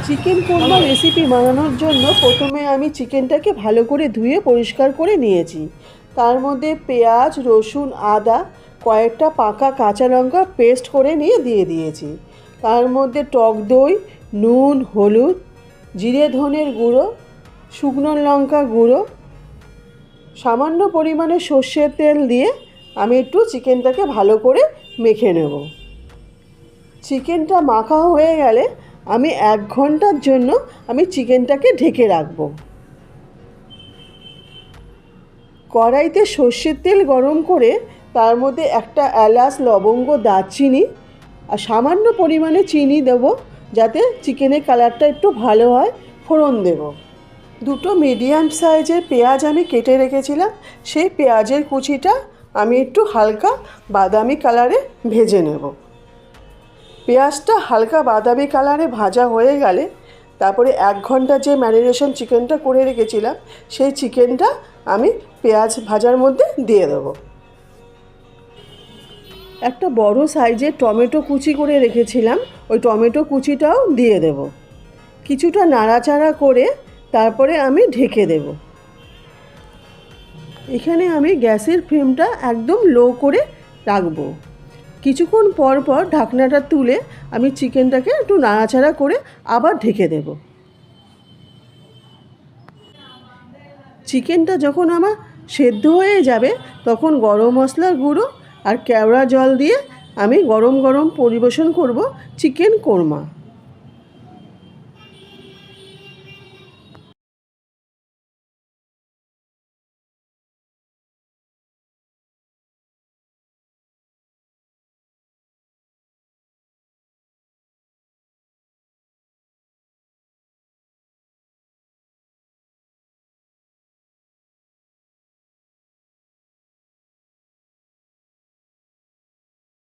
Chicken korma recipe বানানোর জন্য প্রথমে আমি চিকেনটাকে ভালো করে ধুয়ে পরিষ্কার করে নিয়েছি। তার মধ্যে পেঁয়াজ, রসুন, আদা, কয়েকটা পাকা কাঁচা লঙ্কা পেস্ট করে নিয়ে দিয়ে দিয়েছি। তার মধ্যে টক দই, নুন, হলুদ, জিরে ধনের গুঁড়ো, শুকনো লঙ্কা গুঁড়ো, সামান্য পরিমাণে সর্ষের তেল দিয়ে আমি একটু চিকেনটাকে ভালো করে মেখে নেব। চিকেনটা মাখা হয়ে গেলে আমি 1 ঘন্টার জন্য আমি চিকেনটাকে ঢেকে রাখব। কড়াইতে সর্ষের তেল গরম করে তার মধ্যে একটা এলাচ, লবঙ্গ, দারচিনি আর সামান্য পরিমাণে চিনি দেব, যাতে চিকেনের কালারটা একটু ভালো হয়। ফোড়ন দেব। 2টো মিডিয়াম সাইজের পেঁয়াজ আমি কেটে রেখেছিলাম, সেই পেঁয়াজের কুচিটা আমি একটু হালকা বাদামি কালারে ভেজে নেব। পেঁয়াজটা হালকা বাদামি কালারে ভাজা হয়ে গেলে তারপরে 1 ঘন্টা যে ম্যারিনেশন চিকেনটা করে রেখেছিলাম সেই চিকেনটা আমি পেঁয়াজ ভাজার মধ্যে দিয়ে দেবো। একটা বড় সাইজের টমেটো কুচি করে রেখেছিলাম, ওই টমেটো কুচিটাও দিয়ে দেব। কিছুটা নাড়াচাড়া করে তারপরে আমি ঢেকে দেব। এখানে আমি গ্যাসের ফ্লেমটা একদম লো করে রাখবো। কিছুক্ষণ পর পর ঢাকনাটা তুলে আমি চিকেনটাকে একটু নাড়াচাড়া করে আবার ঢেকে দেব। চিকেনটা যখন আমার সেদ্ধ হয়ে যাবে তখন গরম মশলার গুঁড়ো আর কেওড়া জল দিয়ে আমি গরম গরম পরিবেশন করব চিকেন কোরমা।